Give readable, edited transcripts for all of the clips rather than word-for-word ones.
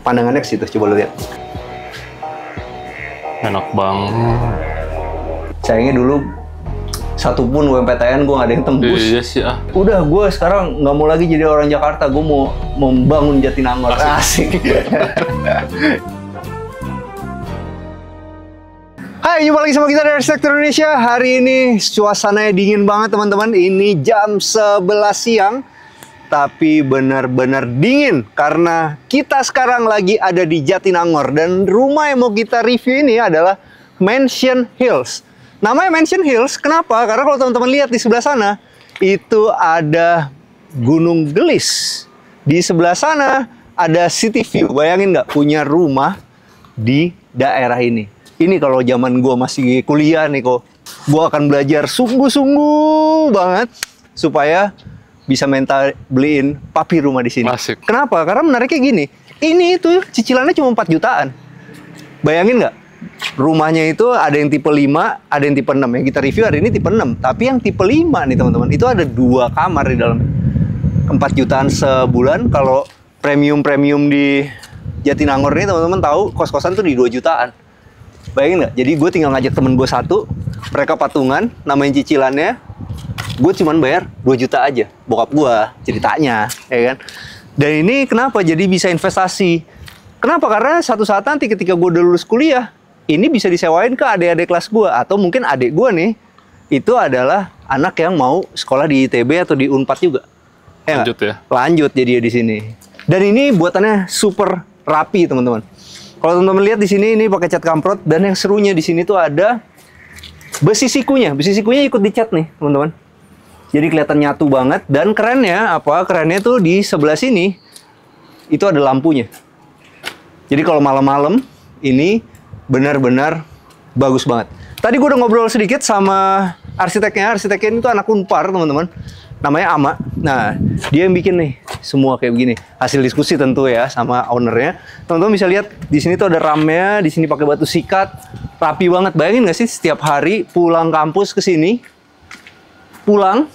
Pandangannya ke situ, coba lu lihat. Enak banget. Sayangnya dulu satupun UMPTN gue nggak ada yang tembus. Iya sih ah. Udah, gue sekarang nggak mau lagi jadi orang Jakarta. Gue mau membangun Jatinangor. Asik. Hai, jumpa lagi sama kita dari Arsitektur Indonesia. Hari ini suasananya dingin banget teman-teman. Ini jam 11 siang. Tapi benar-benar dingin karena kita sekarang lagi ada di Jatinangor. Dan rumah yang mau kita review ini adalah Mansion Hills. Namanya Mansion Hills, kenapa? Karena kalau teman-teman lihat di sebelah sana, itu ada Gunung Gelis. Di sebelah sana ada City View. Bayangin nggak punya rumah di daerah ini. Ini kalau zaman gue masih kuliah nih kok, gue akan belajar sungguh-sungguh banget supaya bisa beliin papi rumah di sini. Masuk. Kenapa? Karena menariknya gini, ini itu cicilannya cuma 4 jutaan. Bayangin nggak? Rumahnya itu ada yang tipe 5, ada yang tipe 6. Yang kita review hari ini tipe 6. Tapi yang tipe 5 nih teman-teman, itu ada 2 kamar di dalam. 4 jutaan sebulan. Kalau premium-premium di Jatinangor ini teman-teman tahu, kos-kosan tuh di 2 jutaan. Bayangin nggak? Jadi gue tinggal ngajak temen gue satu, mereka patungan, namain cicilannya, gue cuman bayar 2 juta aja. Bokap gue ceritanya, ya kan? Dan ini kenapa jadi bisa investasi? Kenapa? Karena satu saat nanti ketika gue udah lulus kuliah, ini bisa disewain ke adik-adik kelas gue. Atau mungkin adik gue nih, itu adalah anak yang mau sekolah di ITB atau di Unpad juga. Ya lanjut ya? Lanjut jadi di sini. Dan ini buatannya super rapi teman-teman. Kalau teman-teman lihat di sini, ini pakai cat kamprot. Dan yang serunya di sini tuh ada besi sikunya. Besi sikunya ikut dicat nih teman-teman. Jadi kelihatan nyatu banget. Dan kerennya apa? Kerennya tuh di sebelah sini itu ada lampunya. Jadi kalau malam-malam ini benar-benar bagus banget. Tadi gue udah ngobrol sedikit sama arsiteknya. Arsiteknya itu anak Unpar teman-teman. Namanya Ama. Nah, dia yang bikin nih semua kayak begini. Hasil diskusi tentu ya sama ownernya. Teman-teman bisa lihat di sini tuh ada ramnya. Di sini pakai batu sikat. Rapi banget. Bayangin nggak sih setiap hari pulang kampus ke sini, pulang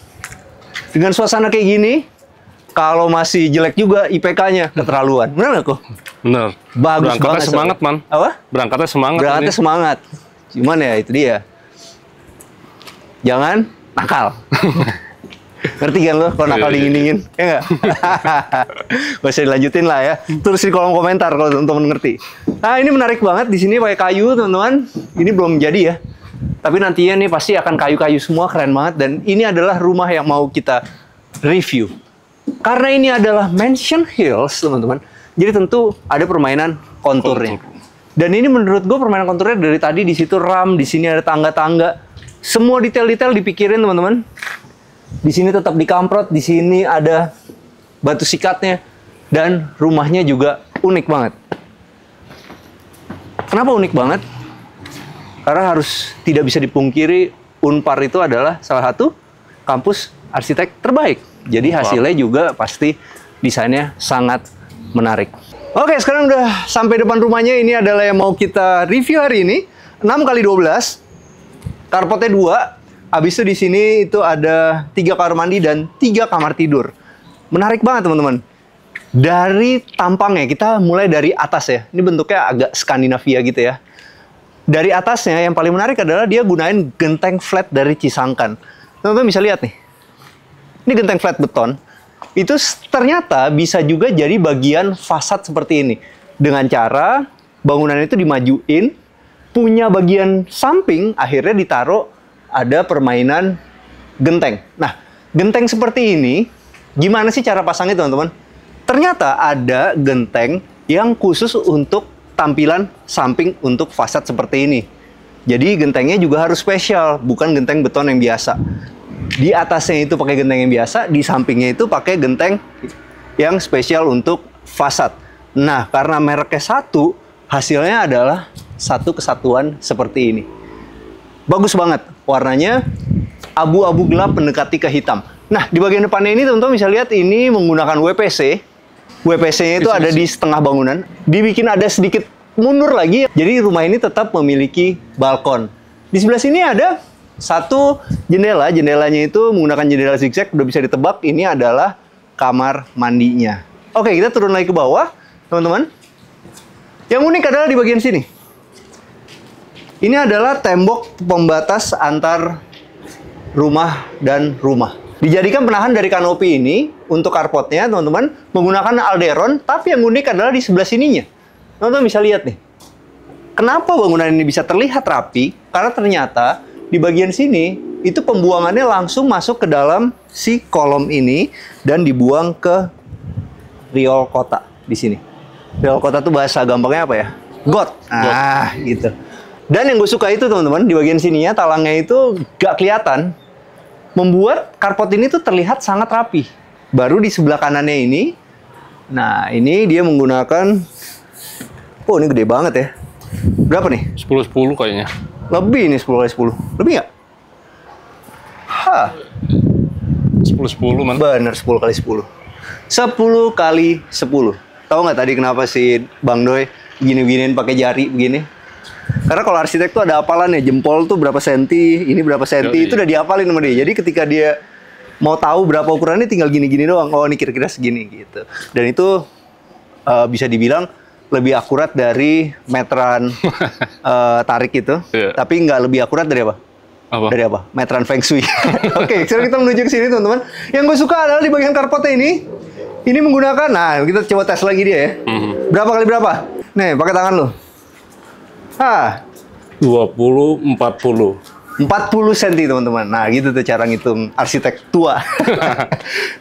dengan suasana kayak gini. Kalau masih jelek juga IPK-nya keterlaluan. Bener nggak kok? Bener. Bagus Berangkatnya banget. semangat, Man. Apa? Berangkatnya semangat. Berangkatnya ini. semangat. Cuman ya itu dia. Jangan nakal. Ngerti kan lo? Kalau nakal dingin-dingin. Ya nggak? Gak usah dilanjutin lah ya. Tulis di kolom komentar kalau teman-teman ngerti. Nah ini menarik banget. Di sini pakai kayu teman-teman. Ini belum jadi ya. Tapi nantinya nih pasti akan kayu-kayu semua. Keren banget. Dan ini adalah rumah yang mau kita review. Karena ini adalah Mansion Hills, teman-teman. Jadi tentu ada permainan konturnya. Dan ini menurut gue permainan konturnya dari tadi di situ ram, di sini ada tangga-tangga. Semua detail-detail dipikirin, teman-teman. Di sini tetap dikamprot, di sini ada batu sikatnya dan rumahnya juga unik banget. Kenapa unik banget? Karena harus tidak bisa dipungkiri Unpar itu adalah salah satu kampus arsitek terbaik. Jadi hasilnya juga pasti desainnya sangat menarik. Oke, sekarang udah sampai depan rumahnya. Ini adalah yang mau kita review hari ini. 6x12. Carportnya 2. Habis itu di sini itu ada 3 kamar mandi dan 3 kamar tidur. Menarik banget, teman-teman. Dari tampangnya, kita mulai dari atas ya. Ini bentuknya agak Skandinavia gitu ya. Dari atasnya yang paling menarik adalah dia gunain genteng flat dari Cisangkan. Teman-teman bisa lihat nih. Ini genteng flat beton, itu ternyata bisa juga jadi bagian fasad seperti ini. Dengan cara bangunan itu dimajuin, punya bagian samping, akhirnya ditaruh ada permainan genteng. Nah, genteng seperti ini, gimana sih cara pasangnya teman-teman? Ternyata ada genteng yang khusus untuk tampilan samping untuk fasad seperti ini. Jadi gentengnya juga harus spesial, bukan genteng beton yang biasa. Di atasnya itu pakai genteng yang biasa, di sampingnya itu pakai genteng yang spesial untuk fasad. Nah, karena mereknya satu, hasilnya adalah satu kesatuan seperti ini. Bagus banget, warnanya abu-abu gelap mendekati ke hitam. Nah, di bagian depannya ini teman-teman bisa lihat ini menggunakan WPC. WPC-nya itu ada di setengah bangunan. Dibikin ada sedikit mundur lagi, jadi rumah ini tetap memiliki balkon. Di sebelah sini ada satu jendela, jendelanya itu menggunakan jendela zigzag, udah bisa ditebak ini adalah kamar mandinya. Oke, kita turun lagi ke bawah, teman-teman. Yang unik adalah di bagian sini. Ini adalah tembok pembatas antar rumah dan rumah. Dijadikan penahan dari kanopi ini untuk carportnya, teman-teman, menggunakan alderon, tapi yang unik adalah di sebelah sininya. Teman-teman bisa lihat nih. Kenapa bangunan ini bisa terlihat rapi? Karena ternyata di bagian sini itu pembuangannya langsung masuk ke dalam si kolom ini dan dibuang ke riol kota di sini. Riol kota tuh bahasa gampangnya apa ya? Got. Ah, gitu. Dan yang gue suka itu teman-teman, di bagian sininya talangnya itu gak kelihatan, membuat carport ini tuh terlihat sangat rapi. Baru di sebelah kanannya ini, nah ini dia menggunakan, oh ini gede banget ya. Berapa nih? 10-10 kayaknya. Lebih nih 10x10. Lebih nggak? Hah. 10-10 man. Bener 10x10. 10x10. Tahu nggak tadi kenapa si Bang Doi gini-giniin pakai jari begini? Karena kalau arsitek tuh ada apalan ya, jempol tuh berapa senti, ini berapa senti, itu udah dihafalin sama dia. Jadi ketika dia mau tahu berapa ukurannya tinggal gini-gini doang. Oh ini kira-kira segini gitu. Dan itu bisa dibilang lebih akurat dari meteran tarik itu. Tapi nggak lebih akurat dari apa? Dari apa? Meteran Feng Shui. Oke, sekarang kita menuju ke sini teman-teman. Yang gue suka adalah di bagian carportnya ini menggunakan, nah kita coba tes lagi dia ya. Berapa kali berapa? Nih, pakai tangan lo. 20-40. 40 cm teman-teman. Nah gitu tuh cara ngitung arsitek tua.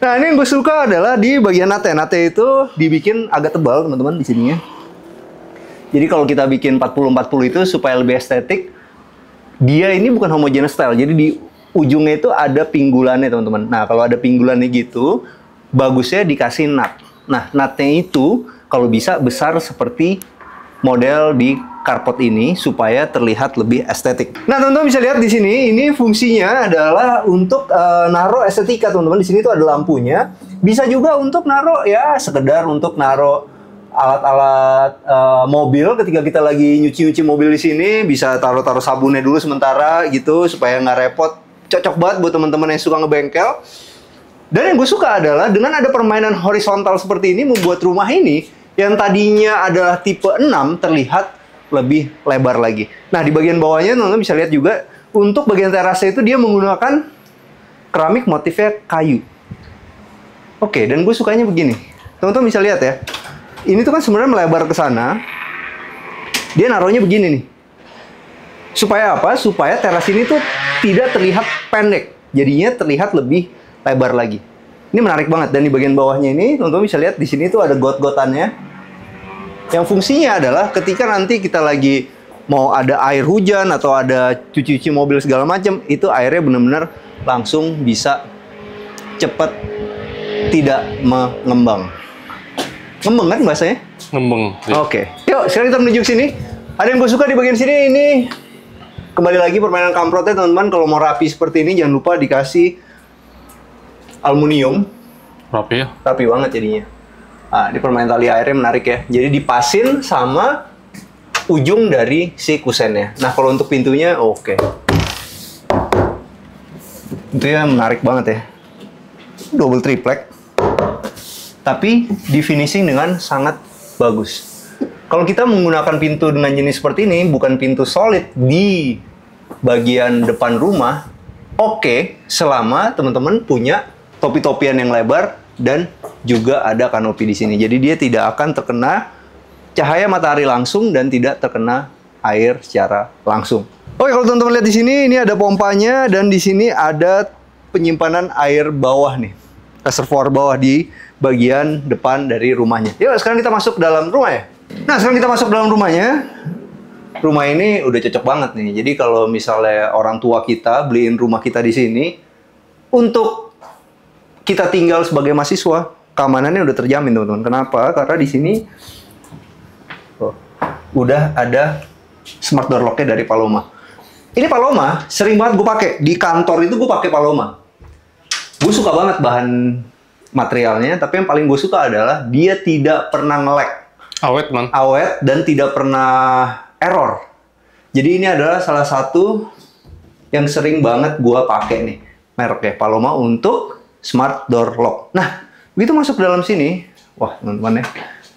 Nah ini yang gue suka adalah di bagian nate. Nate itu dibikin agak tebal teman-teman di sininya. Jadi kalau kita bikin 40-40 itu supaya lebih estetik, dia ini bukan homogeneous style. Jadi di ujungnya itu ada pinggulannya teman-teman. Nah kalau ada pinggulannya gitu, bagusnya dikasih nut. Nah nutnya itu kalau bisa besar seperti model di carport ini supaya terlihat lebih estetik. Nah, teman-teman bisa lihat di sini, ini fungsinya adalah untuk naruh estetika, teman-teman. Di sini tuh ada lampunya. Bisa juga untuk naruh ya sekedar untuk naruh alat-alat mobil ketika kita lagi nyuci-nyuci mobil di sini, bisa taruh-taruh sabunnya dulu sementara gitu supaya nggak repot. Cocok banget buat teman-teman yang suka ngebengkel. Dan yang gue suka adalah dengan ada permainan horizontal seperti ini membuat rumah ini yang tadinya adalah tipe 6 terlihat lebih lebar lagi. Nah, di bagian bawahnya teman-teman bisa lihat juga untuk bagian terasnya itu dia menggunakan keramik motifnya kayu. Oke, dan gue sukanya begini. Teman-teman bisa lihat ya. Ini tuh kan sebenarnya melebar ke sana. Dia naruhnya begini nih. Supaya apa? Supaya teras ini tuh tidak terlihat pendek. Jadinya terlihat lebih lebar lagi. Ini menarik banget. Dan di bagian bawahnya ini, teman-teman bisa lihat di sini tuh ada got-gotannya. Yang fungsinya adalah ketika nanti kita lagi mau ada air hujan atau ada cuci-cuci mobil segala macam, itu airnya benar-benar langsung bisa cepat tidak mengembang. Ngembang kan bahasanya? Ngembang. Oke. Yuk, sekarang kita menuju ke sini. Ada yang gue suka di bagian sini, ini kembali lagi permainan kamprotnya teman-teman. Kalau mau rapi seperti ini, jangan lupa dikasih aluminium. Rapi ya? Rapi banget jadinya. Nah, di permainan tali airnya menarik ya. Jadi dipasin sama ujung dari si kusennya. Nah, kalau untuk pintunya, oke. Itu ya menarik banget ya. Double triplek. Tapi di finishing dengan sangat bagus. Kalau kita menggunakan pintu dengan jenis seperti ini, bukan pintu solid di bagian depan rumah, oke, selama teman-teman punya topi-topian yang lebar dan juga ada kanopi di sini. Jadi dia tidak akan terkena cahaya matahari langsung dan tidak terkena air secara langsung. Oke, kalau teman-teman lihat di sini, ini ada pompanya dan di sini ada penyimpanan air bawah nih, reservoir bawah di bagian depan dari rumahnya. Yuk, sekarang kita masuk dalam rumah ya. Nah, sekarang kita masuk dalam rumahnya. Rumah ini udah cocok banget nih. Jadi kalau misalnya orang tua kita beliin rumah kita di sini, untuk kita tinggal sebagai mahasiswa, keamanannya udah terjamin teman-teman. Kenapa? Karena di sini udah ada smart door lock-nya dari Paloma. Ini Paloma sering banget gue pakai di kantor itu, gue pakai Paloma. Gue suka banget bahan materialnya, tapi yang paling gue suka adalah dia tidak pernah nge-lag. Awet man. Awet dan tidak pernah error. Jadi ini adalah salah satu yang sering banget gue pakai nih, mereknya Paloma untuk smart door lock. Nah, begitu masuk ke dalam sini, wah teman-teman ya,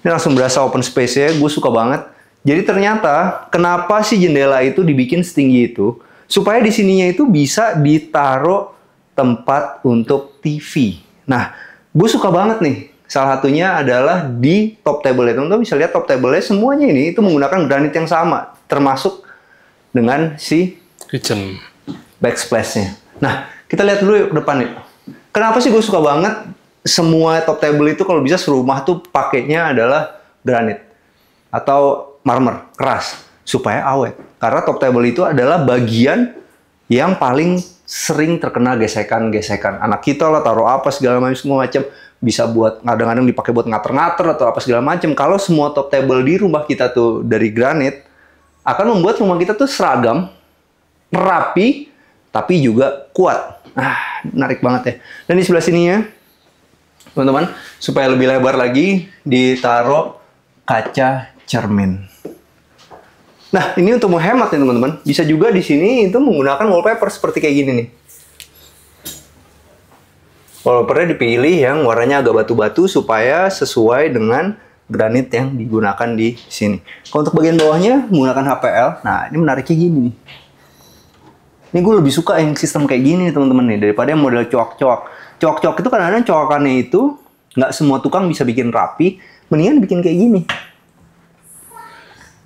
ini langsung berasa open space-nya. Gue suka banget. Jadi ternyata kenapa sih jendela itu dibikin setinggi itu? Supaya di sininya itu bisa ditaruh tempat untuk TV. Nah, gue suka banget nih. Salah satunya adalah di top table-nya. Teman-teman bisa lihat top table-nya semuanya ini itu menggunakan granit yang sama. Termasuk dengan si Kitchen. backsplash-nya. Nah, kita lihat dulu yuk ke depan yuk. Kenapa sih gue suka banget semua top table itu kalau bisa serumah tuh pakainya adalah granit atau marmer keras supaya awet. Karena top table itu adalah bagian yang paling sering terkena gesekan-gesekan. Anak kita lah taruh apa segala macam bisa buat kadang-kadang dipakai buat ngater-ngater atau apa segala macam. Kalau semua top table di rumah kita tuh dari granit akan membuat rumah kita tuh seragam, rapi, tapi juga kuat. Menarik banget ya. Dan di sebelah sininya, teman-teman, supaya lebih lebar lagi, ditaruh kaca cermin. Nah, ini untuk menghemat nih teman-teman. Bisa juga di sini itu menggunakan wallpaper seperti kayak gini nih. Wallpapernya dipilih yang warnanya agak batu-batu supaya sesuai dengan granit yang digunakan di sini. Kalau untuk bagian bawahnya menggunakan HPL. Nah, ini menariknya gini nih. Ini gue lebih suka yang sistem kayak gini teman-teman nih daripada yang model coak-coak. Coak-coak itu kadang-kadang coakannya itu nggak semua tukang bisa bikin rapi. Mendingan bikin kayak gini.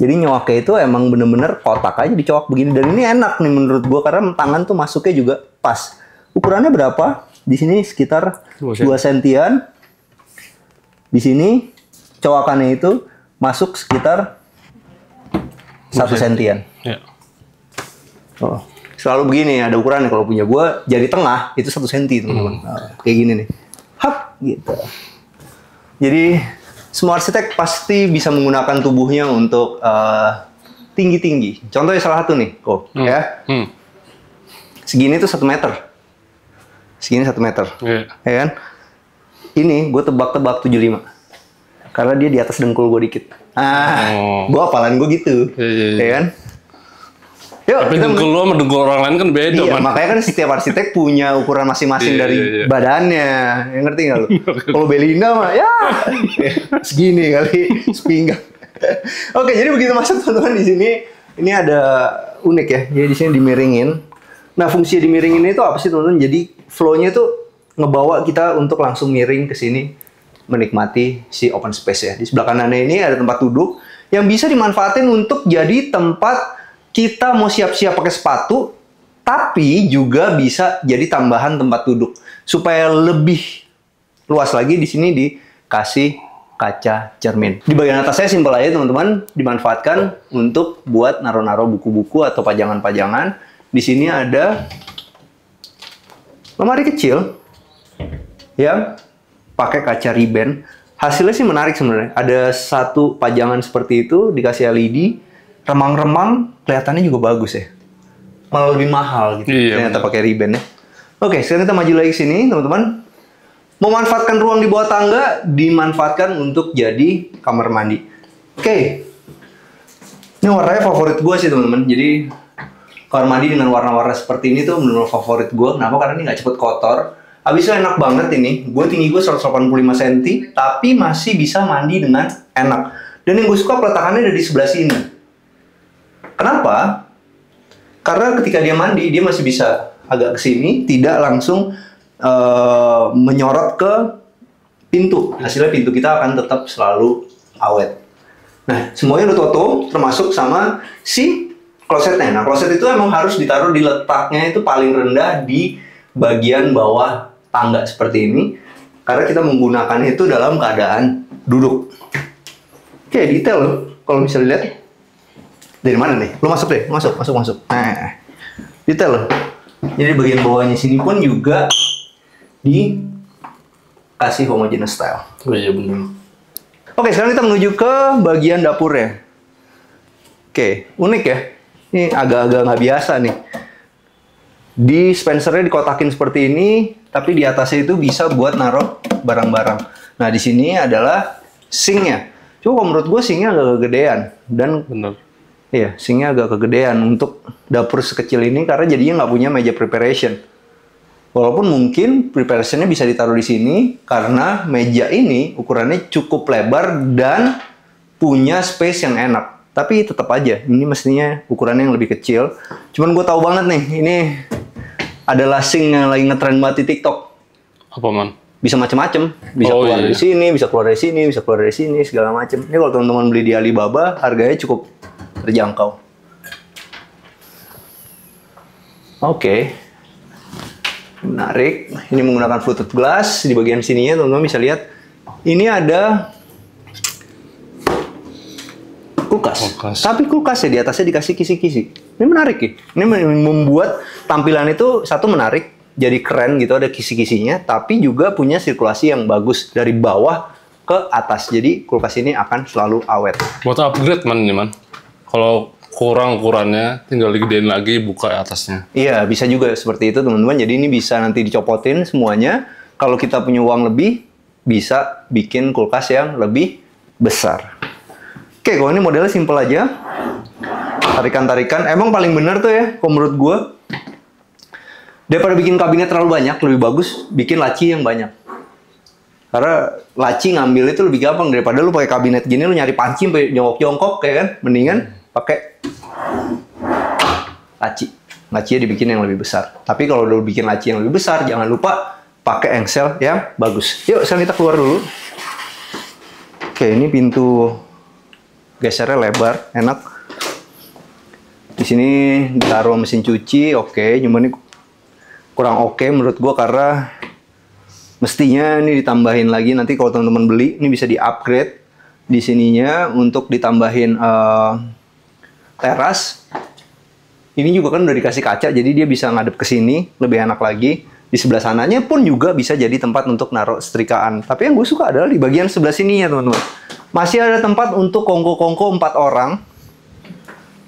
Jadi nyowaknya itu emang bener-bener kotak aja dicoak begini. Dan ini enak nih menurut gue karena tangan tuh masuknya juga pas. Ukurannya berapa? Di sini sekitar 2 sentian. Di sini cowakannya itu masuk sekitar 1 sentian. Ya. Oh, selalu begini ada ukurannya. Kalau punya gue jari tengah itu 1 senti teman-teman. Kayak gini nih. Hap gitu. Jadi semua arsitek pasti bisa menggunakan tubuhnya untuk tinggi-tinggi. Contohnya salah satu nih, ya. Segini tuh 1 meter. Segini 1 meter. Ya kan? Ini gue tebak-tebak 75. Karena dia di atas dengkul gue dikit. Gue hafalan gue gitu. Ya kan? Yuk, tapi dengkul lo sama dengkul orang lain kan beda, iya, man. makanya kan setiap arsitek punya ukuran masing-masing dari badannya. Yang ngerti nggak lu? Kalau Belinda mah ya segini kali sepinggang. Oke, jadi begitu masuk teman-teman di sini, ini ada unik ya. Jadi di sini dimiringin. Nah, fungsi dimiringin itu apa sih teman-teman? Jadi flow-nya itu ngebawa kita untuk langsung miring ke sini menikmati si open space ya. Di sebelah kanannya ini ada tempat duduk yang bisa dimanfaatin untuk jadi tempat kita mau siap-siap pakai sepatu, tapi juga bisa jadi tambahan tempat duduk supaya lebih luas lagi. Di sini dikasih kaca cermin. Di bagian atasnya simpel aja teman-teman, dimanfaatkan untuk buat naruh-naruh buku-buku atau pajangan-pajangan. Di sini ada lemari kecil yang pakai kaca ribbon. Hasilnya sih menarik sebenarnya. Ada 1 pajangan seperti itu dikasih LED. Remang-remang kelihatannya juga bagus ya. Malah lebih mahal gitu. Iya, ternyata pakai ribbon ya. Oke, sekarang kita maju lagi sini, teman-teman. Memanfaatkan ruang di bawah tangga dimanfaatkan untuk jadi kamar mandi. Oke. Ini warnanya favorit gue sih, teman-teman. Jadi kamar mandi dengan warna-warna seperti ini tuh benar-benar favorit gue. Kenapa? Karena ini nggak cepet kotor. Habis itu enak banget ini. Gue tinggi gue 185 cm, tapi masih bisa mandi dengan enak. Dan yang gue suka peletakannya ada di sebelah sini. Kenapa? Karena ketika dia mandi, dia masih bisa agak ke sini, tidak langsung menyorot ke pintu. Hasilnya pintu kita akan tetap selalu awet. Nah, semuanya udah toto, termasuk sama si klosetnya. Nah, kloset itu emang harus ditaruh di letaknya itu paling rendah di bagian bawah tangga seperti ini. Karena kita menggunakannya itu dalam keadaan duduk. Oke, detail loh. Kalau bisa dilihat. Dari mana nih? Lo masuk deh, masuk. Nah, detail loh. Jadi bagian bawahnya sini pun juga dikasih homogeneous style. Oh iya benar. Oke, sekarang kita menuju ke bagian dapurnya. Oke, unik ya. Ini agak-agak nggak biasa nih. Dispensernya dikotakin seperti ini, tapi di atasnya itu bisa buat naruh barang-barang. Nah, di sini adalah sinknya. Cuma menurut gue sinknya agak kegedean dan Benar. iya, sinknya agak kegedean untuk dapur sekecil ini karena jadinya nggak punya meja preparation. Walaupun mungkin preparation-nya bisa ditaruh di sini karena meja ini ukurannya cukup lebar dan punya space yang enak. Tapi tetap aja, ini mestinya ukurannya yang lebih kecil. Cuman gue tahu banget nih, ini ada lasing yang lagi ngetren banget di TikTok. Apa, Man? Bisa macem-macem, bisa keluar dari sini, bisa keluar dari sini, bisa keluar dari sini, segala macem. Ini kalau teman-teman beli di Alibaba, harganya cukup terjangkau. Oke. Menarik. Ini menggunakan fluted glass. Di bagian sininya teman-teman bisa lihat, ini ada kulkas. Tapi kulkasnya di atasnya dikasih kisi-kisi. Ini menarik ya. Ini membuat tampilan itu satu menarik, jadi keren gitu, ada kisi-kisinya, tapi juga punya sirkulasi yang bagus dari bawah ke atas. Jadi kulkas ini akan selalu awet. Buat upgrade, Man, ini, Man. Kalau kurang ukurannya, tinggal digedein lagi, buka atasnya. Iya, bisa juga seperti itu, teman-teman. Jadi ini bisa nanti dicopotin semuanya. Kalau kita punya uang lebih, bisa bikin kulkas yang lebih besar. Oke, kalau ini modelnya simple aja. Tarikan-tarikan. Emang paling bener tuh ya, kalau menurut gue. Daripada bikin kabinet terlalu banyak, lebih bagus bikin laci yang banyak. Karena laci ngambil itu lebih gampang daripada lu pakai kabinet gini, lu nyari panci sampai jongkok-jongkok, kayak kan? Mendingan pakai laci. Lacinya dibikin yang lebih besar. Tapi kalau lu bikin laci yang lebih besar, jangan lupa pakai engsel yang bagus. Yuk, sekarang kita keluar dulu. Oke, ini pintu gesernya lebar, enak. Di sini ditaruh mesin cuci, oke. Cuma ini kurang oke menurut gua karena mestinya ini ditambahin lagi. Nanti kalau teman-teman beli, ini bisa di-upgrade di sininya untuk ditambahin teras. Ini juga kan udah dikasih kaca, jadi dia bisa ngadep ke sini, lebih enak lagi. Di sebelah sananya pun juga bisa jadi tempat untuk naruh setrikaan. Tapi yang gue suka adalah di bagian sebelah sininya, teman-teman. Masih ada tempat untuk kongko-kongko 4 orang.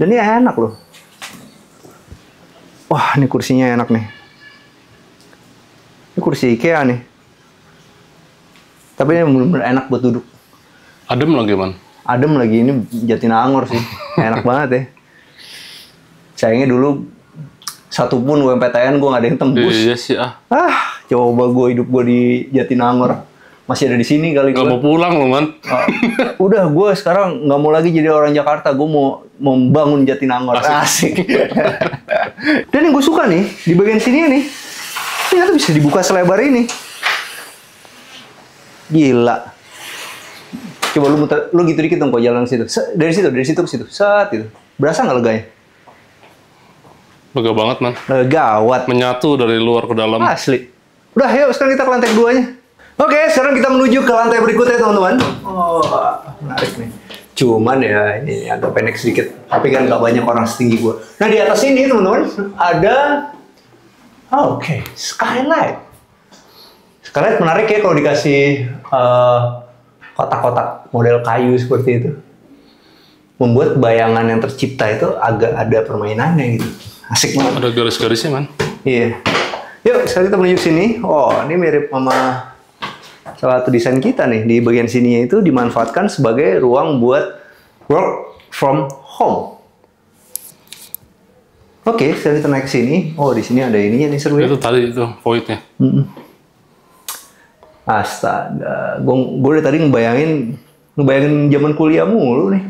Dan ini enak loh. Wah, ini kursinya enak nih. Ini kursi IKEA nih. Tapi ini benar-benar enak buat duduk. Adem lagi, Man. Adem lagi, ini Jatinangor sih. Enak banget ya. Sayangnya dulu satupun UMPTN gue nggak ada yang tembus. Iya sih, Coba gue hidup gue di Jatinangor. Masih ada di sini kali gue. Nggak mau pulang loh, Man. Udah, gue sekarang nggak mau lagi jadi orang Jakarta. Gue mau membangun Jatinangor. Asik. Dan yang gue suka nih, di bagian sini nih, ternyata bisa dibuka selebar ini. Gila. Coba lu gitu dikit dong kok jalan ke situ. Dari situ ke situ. Set gitu. Berasa nggak leganya? Lega banget, Man. Gawat. Menyatu dari luar ke dalam. Asli. Udah, yuk sekarang kita ke lantai keduanya. Oke, sekarang kita menuju ke lantai berikutnya, teman-teman. Oh, menarik nih. Cuman ya, ini agak pendek sedikit. Tapi kan nggak banyak orang setinggi gue. Nah, di atas ini, teman-teman, ada... skylight. Skylight menarik ya kalau dikasih kotak-kotak model kayu seperti itu. Membuat bayangan yang tercipta itu agak ada permainannya gitu. Asik banget. Ada garis-garisnya, Man. Iya. Yuk, sekarang kita menuju sini. Oh, ini mirip sama salah satu desain kita nih. Di bagian sininya itu dimanfaatkan sebagai ruang buat work from home. Oke, sekarang kita naik ke sini. Oh, di sini ada ininya nih, seru ya. Itu tadi itu voidnya. Astaga, gue dari tadi ngebayangin zaman kuliah mulu nih.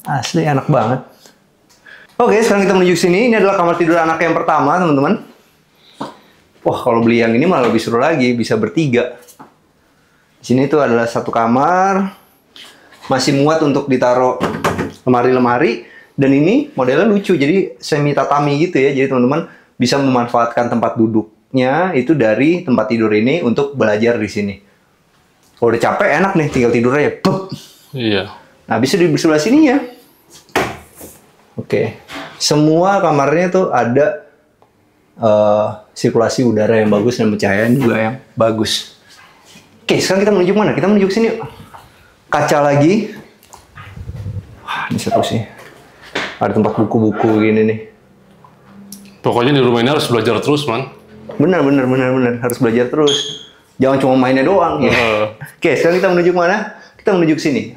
Asli enak banget. Oke, sekarang kita menuju ke sini. Ini adalah kamar tidur anak yang pertama, teman-teman. Wah, kalau beli yang ini malah lebih seru lagi, bisa bertiga. Di sini tuh adalah satu kamar, masih muat untuk ditaruh lemari-lemari. Dan ini modelnya lucu, jadi semi tatami gitu ya. Jadi teman-teman bisa memanfaatkan tempat duduknya itu dari tempat tidur ini untuk belajar di sini. Kalau udah capek enak nih, tinggal tidur aja. Pup. Iya. Nah, bisa di sebelah sini ya. Oke. Semua kamarnya tuh ada sirkulasi udara yang bagus dan pencahayaan juga yang bagus. Oke, sekarang kita menuju mana? Kita menuju ke sini. Kaca lagi. Wah, ini seru sih. Ada tempat buku-buku gini nih. Pokoknya di rumah ini harus belajar terus, Man. Benar. Harus belajar terus. Jangan cuma mainnya doang. Ya. Oke, sekarang kita menuju ke mana? Kita menuju ke sini.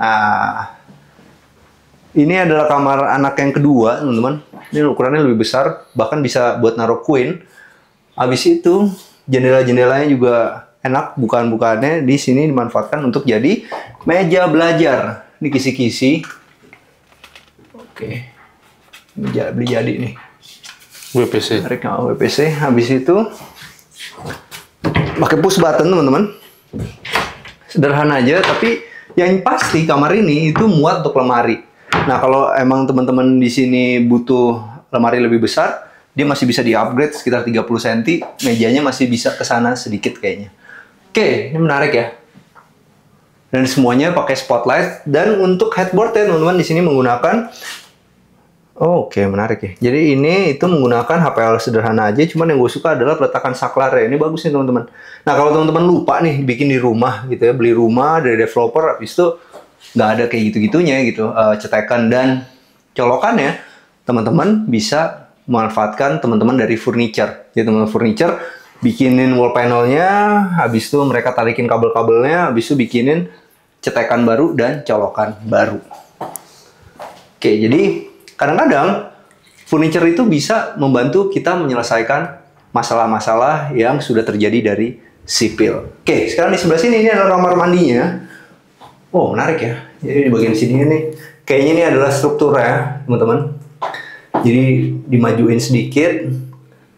Ini adalah kamar anak yang kedua, teman-teman. Ini ukurannya lebih besar, bahkan bisa buat naruh queen. Habis itu, jendela-jendelanya juga enak, bukaan-bukaannya di sini dimanfaatkan untuk jadi meja belajar. Ini kisi-kisi. Oke. Ini beli jadi nih. WPC. Tarik WPC. Habis itu pakai push button teman-teman. Sederhana aja, tapi yang pasti kamar ini itu muat untuk lemari. Nah, kalau emang teman-teman di sini butuh lemari lebih besar, dia masih bisa di-upgrade sekitar 30 cm. Mejanya masih bisa ke sana sedikit kayaknya. Oke, ini menarik ya. Dan semuanya pakai spotlight. Dan untuk headboardnya teman-teman di sini menggunakan oke, menarik ya. Jadi ini itu menggunakan HPL sederhana aja, cuman yang gue suka adalah peletakan saklarnya. Ini bagus nih teman-teman. Nah, kalau teman-teman lupa nih bikin di rumah gitu ya, beli rumah dari developer, habis itu nggak ada kayak gitu-gitunya gitu, cetekan dan colokannya, teman-teman bisa memanfaatkan teman-teman dari furniture. Jadi teman-teman furniture bikinin wall panelnya, habis itu mereka tarikin kabel-kabelnya, habis itu bikinin cetekan baru dan colokan baru. Oke, jadi kadang-kadang furniture itu bisa membantu kita menyelesaikan masalah-masalah yang sudah terjadi dari sipil. Oke, sekarang di sebelah sini ini adalah kamar mandinya. Oh, menarik ya. Jadi di bagian sini nih, kayaknya ini adalah strukturnya ya, teman-teman. Jadi dimajuin sedikit,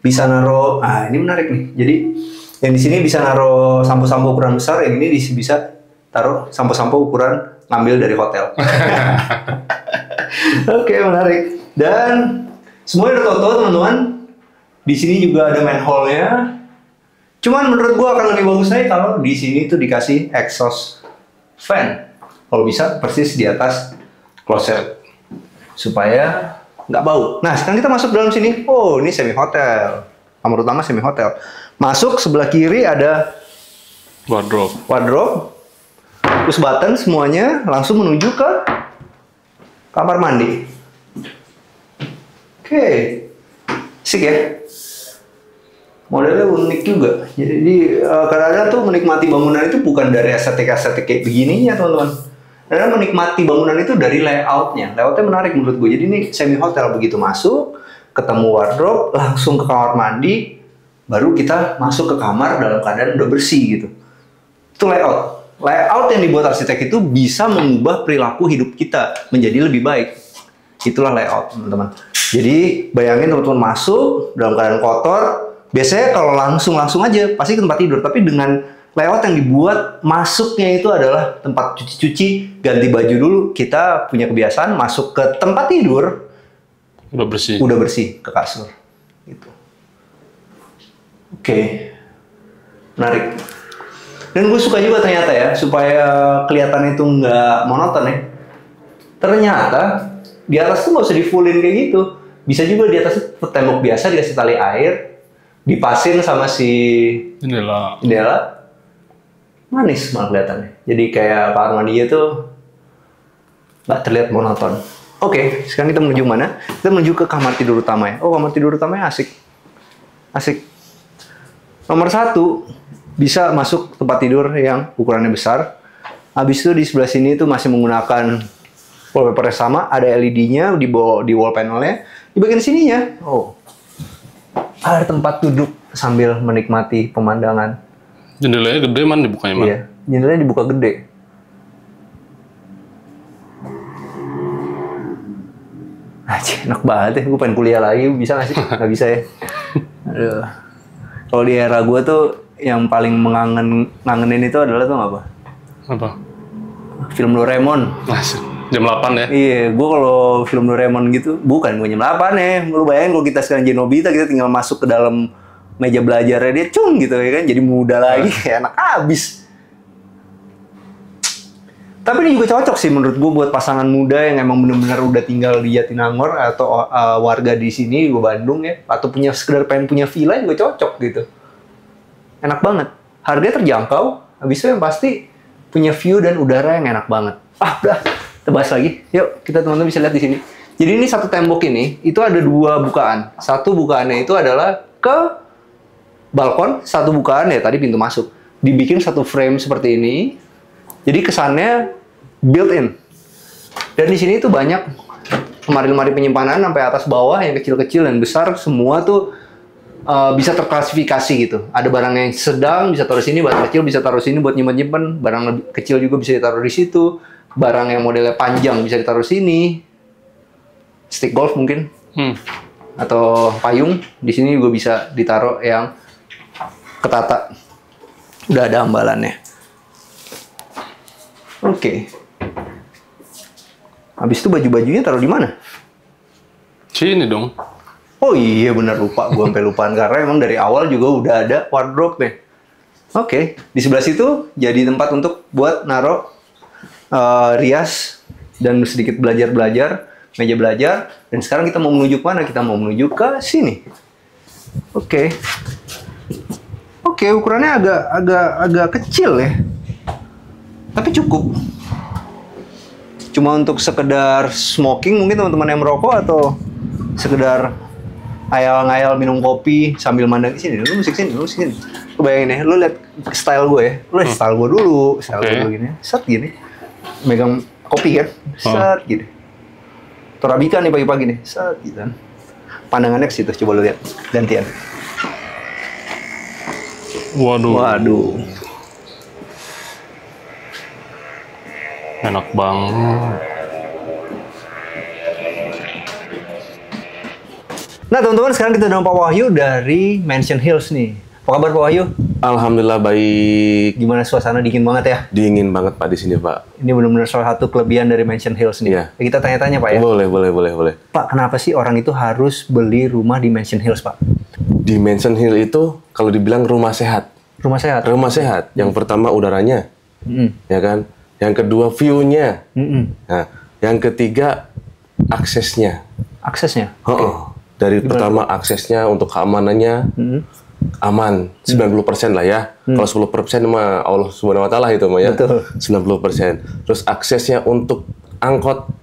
bisa naruh. Ah, ini menarik nih. Jadi yang di sini bisa naruh sampo-sampo ukuran besar, yang ini bisa taruh sampo-sampo ukuran ngambil dari hotel. Oke, menarik. Dan semuanya udah toto, teman-teman. Di sini juga ada manhole-nya. Cuman menurut gua akan lebih bagus lagi kalau di sini tuh dikasih exhaust fan. Kalau bisa persis di atas kloset supaya nggak bau. Nah, sekarang kita masuk dalam sini. Oh, ini semi hotel. Kamar utama semi hotel. Masuk sebelah kiri ada wardrobe. Push button semuanya langsung menuju ke kamar mandi. Oke. Asik ya. Modelnya unik juga. Jadi kadang-kadang tuh menikmati bangunan itu bukan dari estetik-estetik kayak begininya, teman-teman. Kadang menikmati bangunan itu dari layoutnya. Layoutnya menarik menurut gue. Jadi ini semi hotel, begitu masuk, ketemu wardrobe, langsung ke kamar mandi, baru kita masuk ke kamar dalam keadaan udah bersih gitu. Itu layout. Layout yang dibuat arsitek itu bisa mengubah perilaku hidup kita menjadi lebih baik. Itulah layout, teman-teman. Jadi bayangin teman-teman masuk dalam keadaan kotor. Biasanya kalau langsung aja pasti ke tempat tidur. Tapi dengan layout yang dibuat, masuknya itu adalah tempat cuci-cuci, ganti baju dulu. Kita punya kebiasaan masuk ke tempat tidur udah bersih ke kasur. Gitu. Oke. Menarik. Dan gue suka juga ternyata ya, supaya kelihatan itu nggak monoton ya. Ternyata di atas tuh nggak usah di-fullin kayak gitu. Bisa juga di atas itu tembok biasa dikasih tali air, dipasin sama si jendela. Manis malah kelihatannya. Jadi kayak kamar mandinya tuh nggak terlihat monoton. Oke, sekarang kita menuju mana? Kita menuju ke kamar tidur utama ya. Oh, kamar tidur utamanya asik. Nomor 1, bisa masuk tempat tidur yang ukurannya besar. Habis itu di sebelah sini tuh masih menggunakan wallpaper yang sama. Ada LED-nya di wall panelnya. Di bagian sininya, oh, ada tempat duduk sambil menikmati pemandangan. Jendelanya gede man, dibukanya man. Iya, jendelanya dibuka gede. Enak banget ya, gue pengen kuliah lagi, bisa nggak sih? Nggak bisa ya. Aduh. Kalau di era gue tuh yang paling ngangenin itu adalah tuh apa? Apa? Film Doraemon. Jam 8 ya? Iya, gue kalau film Doraemon gitu, bukan gue jam 8 ya. Lu bayangin kalau kita sekarang jadi Nobita, kita tinggal masuk ke dalam meja belajarnya dia, cung gitu ya kan, jadi muda lagi, enak abis. Tapi ini juga cocok sih menurut gue buat pasangan muda yang emang bener-bener udah tinggal di Jatinangor atau warga di sini di Bandung ya, atau sekedar pengen punya villa juga cocok gitu. Enak banget, harganya terjangkau, habis itu yang pasti punya view dan udara yang enak banget. Udah, kita bahas lagi. Yuk, kita teman-teman bisa lihat di sini. Jadi ini satu tembok ini, itu ada 2 bukaan. Satu bukaannya itu adalah ke balkon, satu bukaan ya tadi pintu masuk. Dibikin satu frame seperti ini. Jadi kesannya built-in. Dan di sini tuh banyak lemari-lemari penyimpanan sampai atas bawah yang kecil-kecil dan besar, semua tuh bisa terklasifikasi gitu. Ada barang yang sedang bisa taruh sini, barang kecil bisa taruh sini buat nyimpen-nyimpen, barang lebih kecil juga bisa ditaruh di situ, barang yang modelnya panjang bisa ditaruh sini. stick golf mungkin Hmm. atau payung. Di sini juga bisa ditaruh yang ketata. Udah ada ambalannya. Oke. Habis itu baju-bajunya taruh di mana? Sini dong. Oh iya bener lupa, gue sampai lupaan karena emang dari awal juga udah ada wardrobe nih. Oke, di sebelah situ jadi tempat untuk buat naruh rias dan sedikit belajar, meja belajar. Dan sekarang kita mau menuju ke mana? Kita mau menuju ke sini. Oke. Oke, ukurannya agak kecil ya. Tapi cukup. Cuma untuk sekedar smoking mungkin teman-teman yang merokok atau sekedar ngayal-ngayal minum kopi sambil mandang sini. Lu musik sini. Lu bayangin ya, lu lihat style gue ya. Lu lihat style gue dulu, style gue dulu gini. Set gini. Megang kopi kan. Set gini. Torabika nih pagi-pagi nih. Set gitu kan. Pandangannya ke situ, coba lu lihat. Gantian. Waduh. Enak banget. Nah teman-teman, sekarang kita dengan Pak Wahyu dari Mansion Hills nih. Apa kabar Pak Wahyu? Alhamdulillah baik. Gimana suasana dingin banget ya? Dingin banget Pak di sini Pak. Ini benar-benar salah satu kelebihan dari Mansion Hills nih. Iya. Ya, kita tanya-tanya Pak ya. Boleh. Pak, kenapa sih orang itu harus beli rumah di Mansion Hills Pak? Di Mansion Hill itu kalau dibilang rumah sehat. Rumah sehat? Rumah sehat. Yang pertama udaranya, ya kan. Yang kedua view-nya. Nah, yang ketiga aksesnya. Aksesnya? Dari pertama aksesnya untuk keamanannya aman 90% lah ya. Kalau 10% mah Allah Subhanahu wa taala itu mah ya. Betul. 90%. Terus aksesnya untuk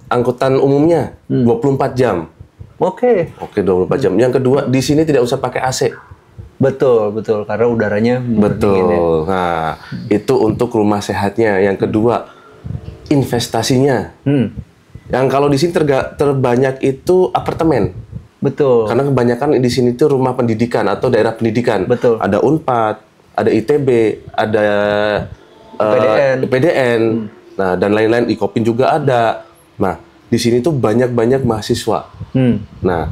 angkutan umumnya 24 jam. Oke. Oke, 24 jam. Yang kedua, di sini tidak usah pakai AC. Betul. Karena udaranya dingin ya. Betul. Nah, itu untuk rumah sehatnya. Yang kedua, investasinya. Yang kalau di sini terbanyak itu apartemen. Betul. Karena kebanyakan di sini tuh rumah pendidikan atau daerah pendidikan. Betul. Ada Unpad, ada ITB, ada PDN. Nah, dan lain-lain, Ikopin juga ada. Nah, di sini tuh banyak mahasiswa. Nah,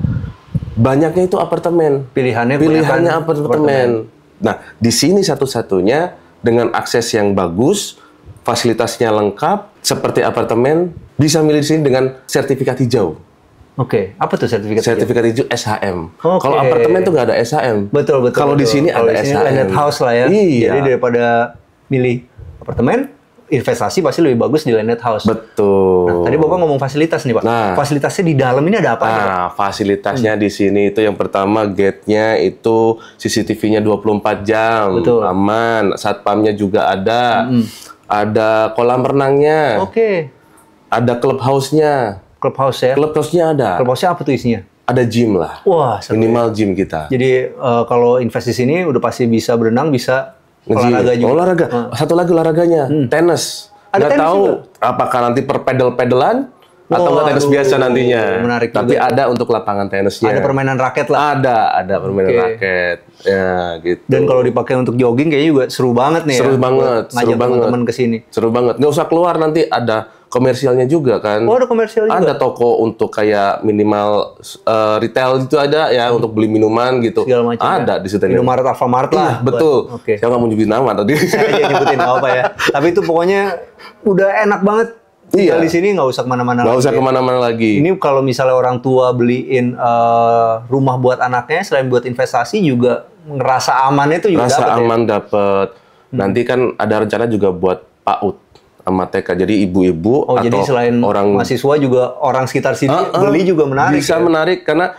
banyaknya itu apartemen. Pilihannya apartemen. Nah, di sini satu-satunya dengan akses yang bagus, fasilitasnya lengkap, seperti apartemen, bisa milih di sini dengan sertifikat hijau. Oke, apa tuh sertifikat? Sertifikat hijau SHM. Oke. Kalau apartemen tuh nggak ada SHM. Betul. Kalau di sini Kalau ada di sini SHM. landed house lah ya. Iya. Jadi daripada milih apartemen, investasi pasti lebih bagus di landed house. Betul. Nah, tadi Bapak ngomong fasilitas nih Pak. Nah. Fasilitasnya di dalam ini ada apa aja Pak? Nah, fasilitasnya di sini itu yang pertama gate-nya itu CCTV-nya 24 jam. Betul. Aman. Satpamnya juga ada. Ada kolam renangnya. Oke. Ada clubhouse-nya. Clubhouse ya. Clubhouse-nya ada. Clubhouse-nya apa tuh isinya? Ada gym lah. Wah, seru. Minimal gym kita. Jadi kalau invest di sini udah pasti bisa berenang, bisa Nge-gym. olahraga juga. Olahraga. Satu lagi olahraganya, tenis. Ada Nggak tenis tahu juga? apakah nanti per pedal-pedalan atau nggak tenis Waduh, biasa nantinya. menarik Tapi juga. ada untuk lapangan tenisnya. Ada permainan raket lah. Ada permainan Oke. raket. Ya, gitu. Dan kalau dipakai untuk jogging kayaknya juga seru banget nih Seru ya. banget, Buat ngajak teman-teman ke sini. Seru banget. Nggak usah keluar, nanti ada komersialnya juga kan. Oh, ada komersial juga? Ada toko untuk kayak minimal retail itu ada ya, untuk beli minuman gitu. Segala macam. Ada ya? di situ. Indomaret, Alfamart Iya, lah. betul. Oke. Saya nggak mau nyebutin nama tadi. Saya aja nyebutin nggak apa ya. Tapi itu pokoknya udah enak banget. Tinggal Iya. di sini nggak usah kemana-mana Nggak lagi. usah kemana-mana lagi. Ini kalau misalnya orang tua beliin rumah buat anaknya, selain buat investasi juga ngerasa amannya itu juga Rasa dapet ya? aman dapet. Nanti kan ada rencana juga buat PAUD sama TK. Jadi ibu-ibu Oh, atau jadi selain orang mahasiswa juga orang sekitar sini beli juga menarik. bisa ya? menarik karena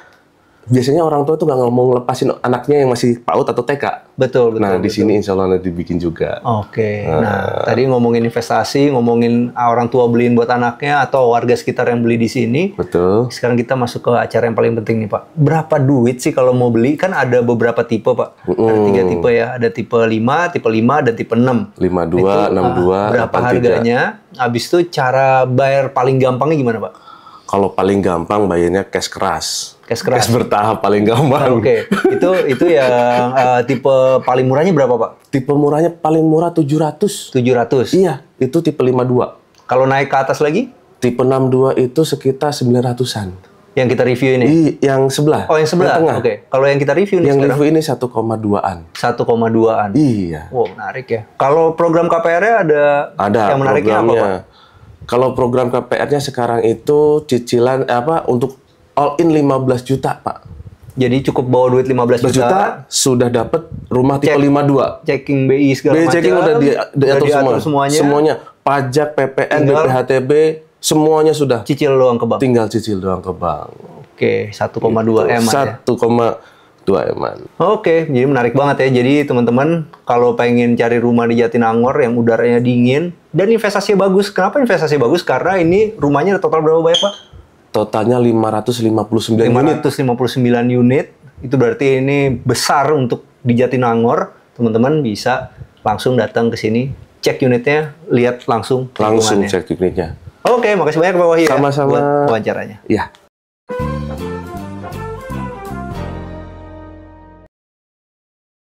biasanya orang tua tuh nggak ngomong lepasin anaknya yang masih PAUD atau TK. Betul. Nah, di betul. sini insya Allah nanti dibikin juga. Oke. Nah, tadi ngomongin investasi, ngomongin orang tua beliin buat anaknya atau warga sekitar yang beli di sini. Betul. Sekarang kita masuk ke acara yang paling penting nih, Pak. Berapa duit sih kalau mau beli? Kan ada beberapa tipe, Pak. Ada 3 tipe ya. Ada tipe 5, dan tipe 6. 52, 62, Berapa 83. harganya? Habis itu cara bayar paling gampangnya gimana, Pak? Kalau paling gampang bayarnya cash keras. Cash keras. Cash bertahap paling gampang. Oke. Itu yang tipe paling murahnya berapa, Pak? Tipe murahnya paling murah 700. 700. Iya, itu tipe 52. Kalau naik ke atas lagi? Tipe 62 itu sekitar 900-an. Yang kita review ini? Yang sebelah. Oh, yang sebelah? Oke. Kalau yang kita review nih yang sekarang? review ini 1,2-an. 1,2-an? Iya. Wow, menarik ya. Kalau program KPR-nya ada yang menariknya apa, Pak? Kalau program KPR-nya sekarang itu cicilan untuk all in 15 juta, Pak. Jadi cukup bawa duit 15 juta sudah dapat rumah tipe 52. Checking BI segala macam. Checking udah diatur semuanya. Semuanya. Pajak, PPN, BPHTB, semuanya sudah. Cicil doang ke bank. Tinggal cicil doang ke bank. Oke, 1,2 M ya. 1,2 M. Oke, jadi menarik banget ya. Jadi teman-teman kalau pengen cari rumah di Jatinangor yang udaranya dingin dan investasinya bagus. Kenapa investasi bagus? Karena ini rumahnya total berapa banyak, Pak? Totalnya 559 unit. 559 unit. Itu berarti ini besar untuk di Jatinangor. Teman-teman bisa langsung datang ke sini, cek unitnya, lihat langsung cek unitnya. Oke, makasih banyak Pak Wahyu. Sama-sama. Buat wawancaranya. Iya.